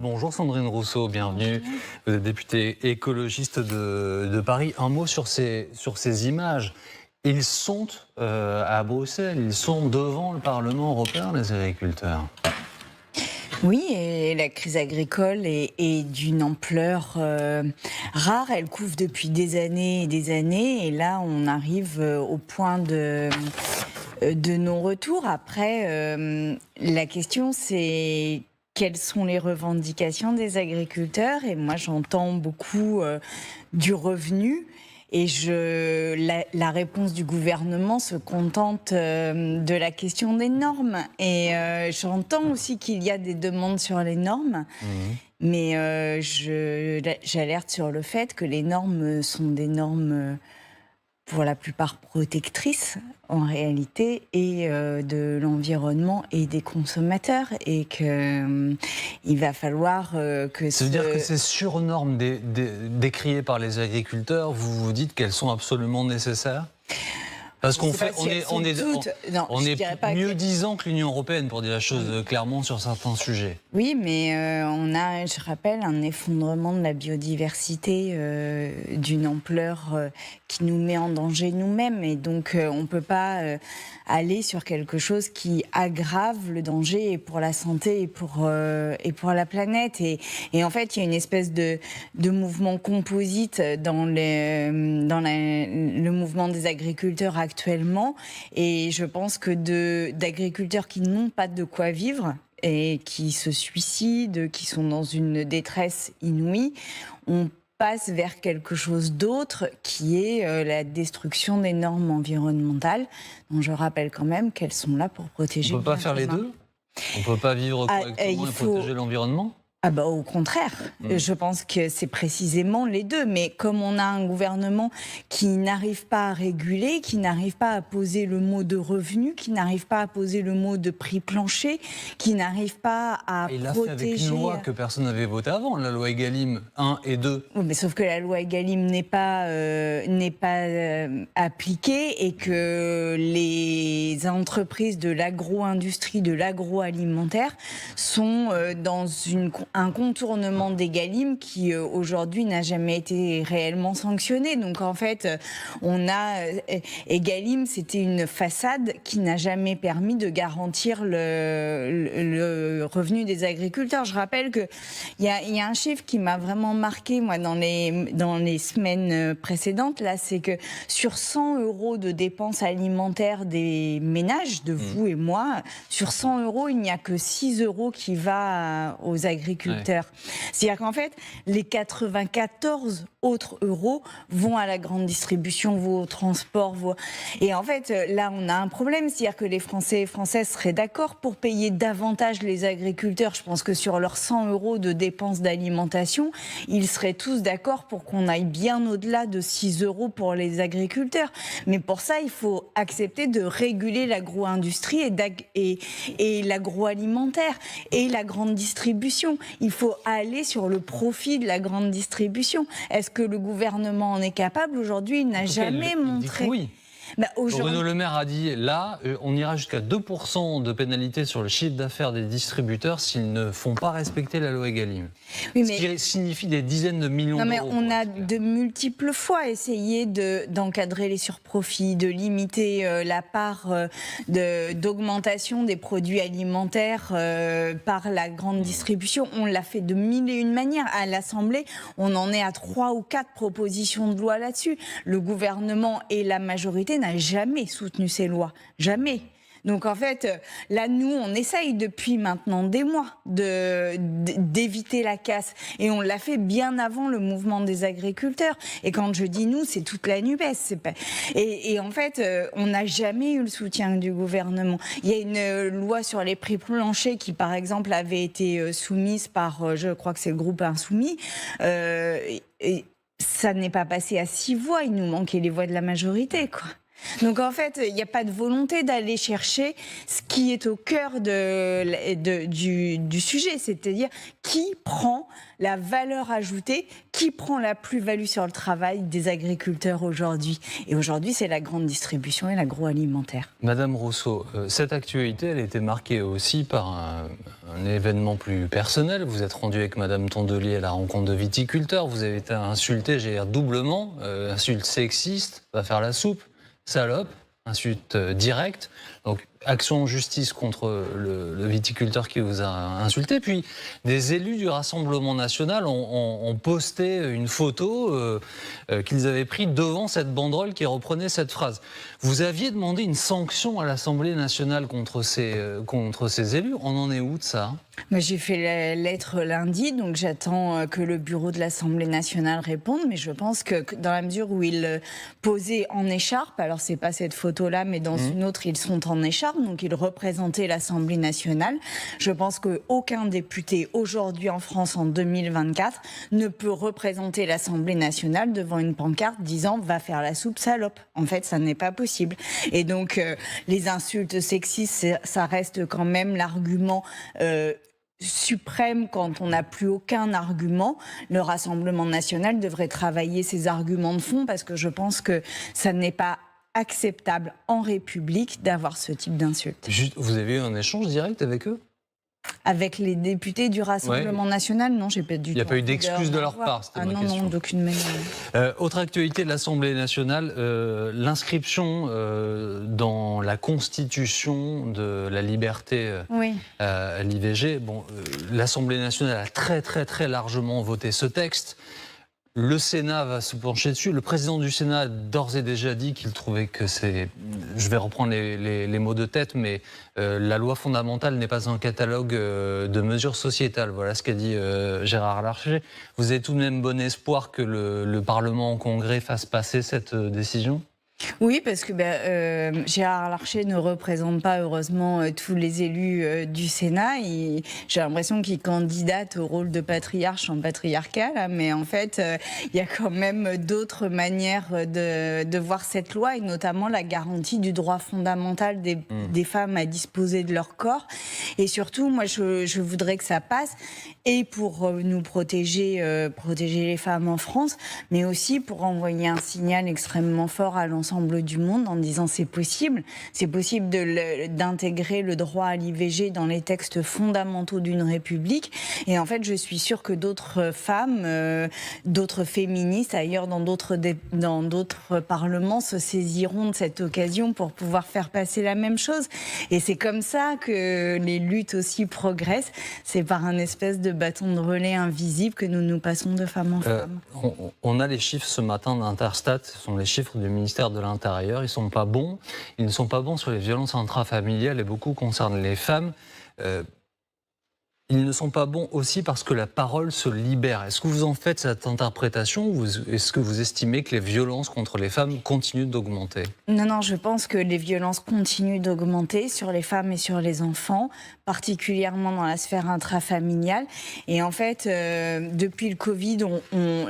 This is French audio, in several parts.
Bonjour Sandrine Rousseau, bienvenue. Vous êtes députée écologiste de Paris. Un mot sur ces images. Ils sont à Bruxelles, ils sont devant le Parlement européen, les agriculteurs. Oui, et la crise agricole est d'une ampleur rare. Elle couvre depuis des années et des années. Et là, on arrive au point de non-retour. Après, la question, c'est quelles sont les revendications des agriculteurs? Et moi, j'entends beaucoup du revenu. Et la réponse du gouvernement se contente de la question des normes. Et j'entends aussi qu'il y a des demandes sur les normes, mais j'alerte sur le fait que les normes sont des normes pour la plupart protectrices en réalité, et de l'environnement et des consommateurs, et qu'il va falloir que... Ça veut dire que ces surnormes décriées par les agriculteurs, vous vous dites qu'elles sont absolument nécessaires ? Parce qu'on est mieux disant que l'Union européenne, pour dire la chose clairement, sur certains sujets. Oui, mais on a, je rappelle, un effondrement de la biodiversité d'une ampleur qui nous met en danger nous-mêmes. Et donc, on ne peut pas aller sur quelque chose qui aggrave le danger, et pour la santé et pour la planète. Et en fait, il y a une espèce de mouvement composite dans le mouvement des agriculteurs actuellement, et je pense que d'agriculteurs qui n'ont pas de quoi vivre et qui se suicident, qui sont dans une détresse inouïe, on passe vers quelque chose d'autre qui est la destruction des normes environnementales, dont je rappelle quand même qu'elles sont là pour protéger. On ne peut pas faire les deux ? On ne peut pas vivre correctement et protéger l'environnement ? Ah bah au contraire, je pense que c'est précisément les deux. Mais comme on a un gouvernement qui n'arrive pas à réguler, qui n'arrive pas à poser le mot de revenu, qui n'arrive pas à poser le mot de prix plancher, qui n'arrive pas à protéger... Il l'a fait avec une loi que personne n'avait votée avant, la loi Egalim 1 et 2. Oui, mais sauf que la loi Egalim n'est pas appliquée, et que les entreprises de l'agro-industrie, de l'agroalimentaire sont dans un contournement d'Egalim qui aujourd'hui n'a jamais été réellement sanctionné. Donc en fait, Egalim, c'était une façade qui n'a jamais permis de garantir le revenu des agriculteurs. Je rappelle que il y a un chiffre qui m'a vraiment marqué, moi, dans les semaines précédentes, là, c'est que sur 100 € de dépenses alimentaires des ménages, de vous et moi, sur 100 €, il n'y a que 6 € qui va aux agriculteurs. Ouais. C'est-à-dire qu'en fait, les 94 autres euros vont à la grande distribution, vont au transport, et en fait, là, on a un problème. C'est-à-dire que les Français et Françaises seraient d'accord pour payer davantage les agriculteurs. Je pense que sur leurs 100 € de dépenses d'alimentation, ils seraient tous d'accord pour qu'on aille bien au-delà de 6 € pour les agriculteurs. Mais pour ça, il faut accepter de réguler l'agro-industrie et l'agroalimentaire et la grande distribution. Il faut aller sur le profit de la grande distribution. Est-ce que le gouvernement en est capable aujourd'hui? Il n'a jamais montré. Oui. Bruno Le Maire a dit, là, on ira jusqu'à 2% de pénalité sur le chiffre d'affaires des distributeurs s'ils ne font pas respecter la loi Egalim. Oui, ce qui signifie des dizaines de millions d'euros. Non, mais on a de multiples fois essayé d'encadrer les surprofits, de limiter la part d'augmentation des produits alimentaires par la grande distribution. On l'a fait de mille et une manières. À l'Assemblée, on en est à 3 ou 4 propositions de loi là-dessus. Le gouvernement et la majorité n'a jamais soutenu ces lois, jamais. Donc en fait, là, nous, on essaye depuis maintenant des mois d'éviter la casse. Et on l'a fait bien avant le mouvement des agriculteurs. Et quand je dis nous, c'est toute la NUPES. Et en fait, on n'a jamais eu le soutien du gouvernement. Il y a une loi sur les prix planchers qui, par exemple, avait été soumise par, je crois que c'est le groupe Insoumis. Et ça n'est pas passé à 6 voix. Il nous manquait les voix de la majorité, quoi. Donc en fait, il n'y a pas de volonté d'aller chercher ce qui est au cœur du sujet, c'est-à-dire qui prend la valeur ajoutée, qui prend la plus-value sur le travail des agriculteurs aujourd'hui. Et aujourd'hui, c'est la grande distribution et l'agroalimentaire. Madame Rousseau, cette actualité, elle était marquée aussi par un événement plus personnel. Vous êtes rendu avec Madame Tondelier à la rencontre de viticulteurs. Vous avez été insulté, j'ai dire doublement, insulte sexiste, va faire la soupe, salope, insulte directe. Donc, action en justice contre le viticulteur qui vous a insulté. Puis, des élus du Rassemblement national ont posté une photo qu'ils avaient prise devant cette banderole qui reprenait cette phrase. Vous aviez demandé une sanction à l'Assemblée nationale contre ces élus. On en est où de ça ? Moi, j'ai fait la lettre lundi, donc j'attends que le bureau de l'Assemblée nationale réponde. Mais je pense que dans la mesure où ils posaient en écharpe, alors c'est pas cette photo-là, mais dans une autre, ils sont en écharpe, donc ils représentaient l'Assemblée nationale. Je pense qu'aucun député aujourd'hui en France en 2024 ne peut représenter l'Assemblée nationale devant une pancarte disant « va faire la soupe, salope ». En fait, ça n'est pas possible. Et donc, les insultes sexistes, ça reste quand même l'argument suprême quand on n'a plus aucun argument. Le Rassemblement national devrait travailler ses arguments de fond parce que je pense que ça n'est pas acceptable en République d'avoir ce type d'insulte. Vous avez eu un échange direct avec eux ? Avec les députés du Rassemblement national, non, j'ai pas du tout. Il n'y a pas eu d'excuses de leur part, c'était ma question. Non, d'aucune manière. Autre actualité de l'Assemblée nationale, l'inscription dans la Constitution de la liberté à l'IVG. Bon, l'Assemblée nationale a très largement voté ce texte. Le Sénat va se pencher dessus. Le président du Sénat a d'ores et déjà dit qu'il trouvait que c'est... Je vais reprendre les mots de tête, mais la loi fondamentale n'est pas un catalogue de mesures sociétales. Voilà ce qu'a dit Gérard Larcher. Vous avez tout de même bon espoir que le Parlement en congrès fasse passer cette décision ? Oui, parce que Gérard Larcher ne représente pas heureusement tous les élus du Sénat. J'ai l'impression qu'il candidate au rôle de patriarche en patriarcat, là, mais en fait, il y a quand même d'autres manières de voir cette loi, et notamment la garantie du droit fondamental des femmes à disposer de leur corps. Et surtout, moi, je voudrais que ça passe, et pour nous protéger les femmes en France, mais aussi pour envoyer un signal extrêmement fort à l'ensemble du monde en disant c'est possible d'intégrer le droit à l'IVG dans les textes fondamentaux d'une république. Et en fait, je suis sûre que d'autres femmes, d'autres féministes ailleurs dans d'autres parlements se saisiront de cette occasion pour pouvoir faire passer la même chose. Et c'est comme ça que les luttes aussi progressent. C'est par un espèce de bâton de relais invisible que nous passons de femme en femme. On a les chiffres ce matin d'Interstat, ce sont les chiffres du ministère de l'Intérieur. Ils ne sont pas bons. Ils ne sont pas bons sur les violences intrafamiliales et beaucoup concernent les femmes. Ils ne sont pas bons aussi parce que la parole se libère. Est-ce que vous en faites cette interprétation ou est-ce que vous estimez que les violences contre les femmes continuent d'augmenter ? Non, je pense que les violences continuent d'augmenter sur les femmes et sur les enfants, particulièrement dans la sphère intrafamiliale. Et en fait, depuis le Covid,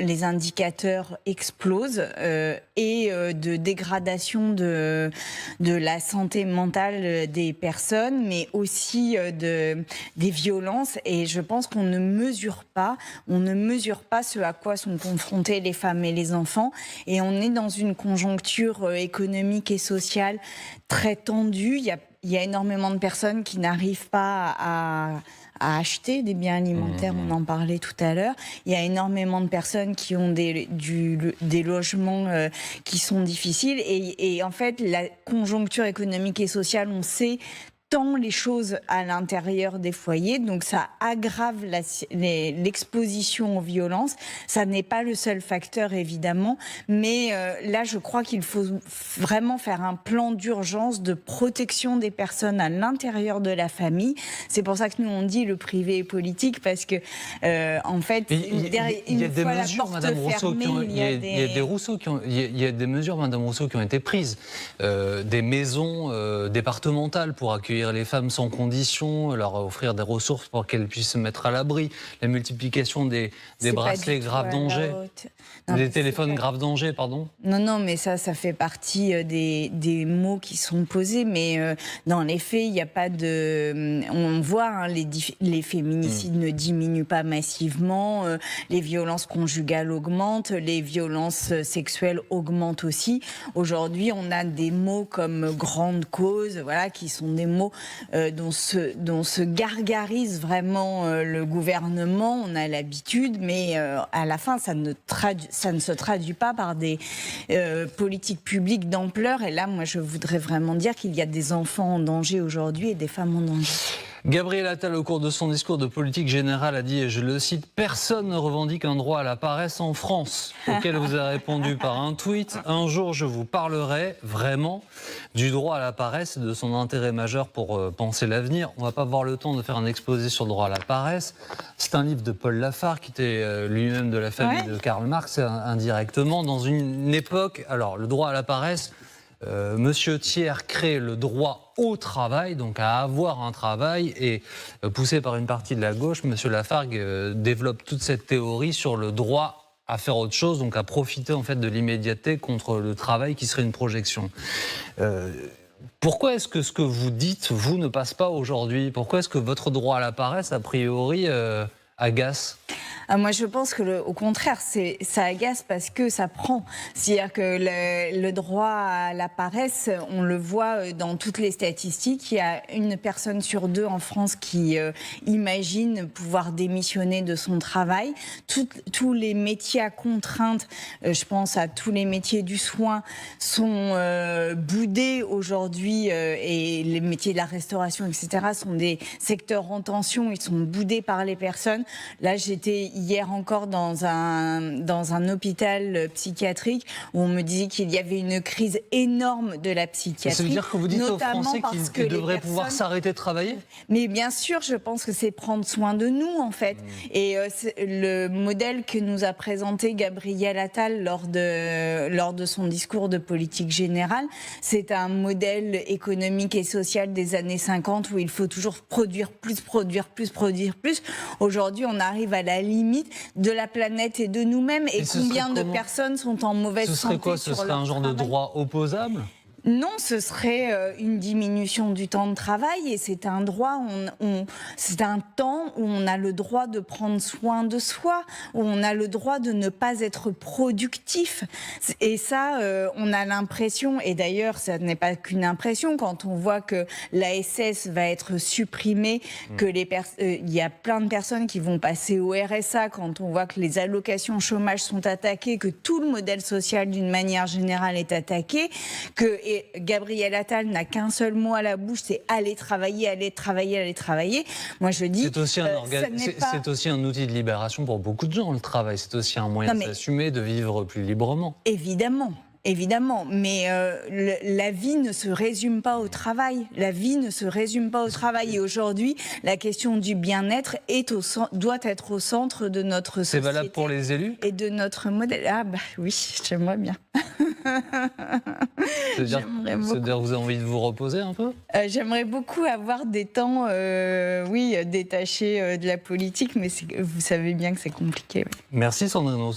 les indicateurs explosent et de dégradation de la santé mentale des personnes, mais aussi des violences. Et je pense qu'on ne mesure pas ce à quoi sont confrontés les femmes et les enfants. Et on est dans une conjoncture économique et sociale très tendue. Il y a énormément de personnes qui n'arrivent pas à acheter des biens alimentaires, on en parlait tout à l'heure. Il y a énormément de personnes qui ont des logements qui sont difficiles. Et en fait, la conjoncture économique et sociale, on sait, tend les choses à l'intérieur des foyers, donc ça aggrave l'exposition aux violences. Ça n'est pas le seul facteur, évidemment, mais là, je crois qu'il faut vraiment faire un plan d'urgence de protection des personnes à l'intérieur de la famille. C'est pour ça que nous, on dit le privé est politique, parce que, en fait, il y a des mesures, Madame Rousseau, il y a des mesures, Madame Rousseau, qui ont été prises. Des maisons départementales pour accueillir accueillir les femmes sans condition, leur offrir des ressources pour qu'elles puissent se mettre à l'abri, la multiplication des bracelets grave danger, des téléphones grave danger, pardon. Non, mais ça fait partie des mots qui sont posés, mais dans les faits, il n'y a pas de... On voit, hein, les féminicides ne diminuent pas massivement, les violences conjugales augmentent, les violences sexuelles augmentent aussi. Aujourd'hui, on a des mots comme grande cause, voilà, qui sont des mots dont se gargarise vraiment le gouvernement. On a l'habitude, mais à la fin, ça ne se traduit pas par des politiques publiques d'ampleur. Et là, moi, je voudrais vraiment dire qu'il y a des enfants en danger aujourd'hui et des femmes en danger. Gabriel Attal, au cours de son discours de politique générale, a dit, et je le cite, « Personne ne revendique un droit à la paresse en France », auquel vous avez répondu par un tweet. « Un jour, je vous parlerai vraiment du droit à la paresse et de son intérêt majeur pour penser l'avenir. » On ne va pas avoir le temps de faire un exposé sur le droit à la paresse. C'est un livre de Paul Lafargue, qui était lui-même de la famille de Karl Marx, indirectement, dans une époque... Alors, le droit à la paresse... Monsieur Thiers crée le droit au travail, donc à avoir un travail, et poussé par une partie de la gauche, Monsieur Lafargue développe toute cette théorie sur le droit à faire autre chose, donc à profiter en fait de l'immédiateté contre le travail qui serait une projection. Pourquoi est-ce que ce que vous dites, vous, ne passe pas aujourd'hui? Pourquoi est-ce que votre droit à la paresse, a priori, agace? Moi, je pense que au contraire, ça agace parce que ça prend. C'est-à-dire que le droit à la paresse, on le voit dans toutes les statistiques. Il y a une personne sur deux en France qui imagine pouvoir démissionner de son travail. Tous les métiers à contrainte, je pense à tous les métiers du soin, sont boudés aujourd'hui, et les métiers de la restauration, etc., sont des secteurs en tension. Ils sont boudés par les personnes. Là, j'étais hier encore dans un hôpital psychiatrique où on me disait qu'il y avait une crise énorme de la psychiatrie. Ça veut dire que vous dites aux Français qu'ils devraient pouvoir s'arrêter de travailler? Mais bien sûr, je pense que c'est prendre soin de nous, en fait. Et le modèle que nous a présenté Gabriel Attal lors de son discours de politique générale, c'est un modèle économique et social des années 50 où il faut toujours produire plus, produire plus, produire plus. Aujourd'hui, on arrive à la limite de la planète et de nous-mêmes. Et combien de personnes sont en mauvaise santé? Ce serait quoi? Ce serait un genre de droit opposable? Non, ce serait une diminution du temps de travail, et c'est un droit, c'est un temps où on a le droit de prendre soin de soi, où on a le droit de ne pas être productif. Et ça, on a l'impression, et d'ailleurs, ça n'est pas qu'une impression, quand on voit que l'ASS va être supprimée, que il y a plein de personnes qui vont passer au RSA, quand on voit que les allocations chômage sont attaquées, que tout le modèle social d'une manière générale est attaqué, et Gabriel Attal n'a qu'un seul mot à la bouche, c'est aller travailler, aller travailler, aller travailler. Moi, je dis... C'est aussi un outil de libération pour beaucoup de gens, le travail. C'est aussi un moyen de s'assumer, de vivre plus librement. Évidemment. Évidemment, mais la vie ne se résume pas au travail. La vie ne se résume pas au travail. Et aujourd'hui, la question du bien-être doit être au centre de notre société. C'est valable pour les élus? Et de notre modèle. Ah bah oui, j'aimerais bien. C'est-à-dire que vous avez envie de vous reposer un peu? J'aimerais beaucoup avoir des temps, détachés de la politique, mais vous savez bien que c'est compliqué. Oui. Merci Sandrine Rousseau.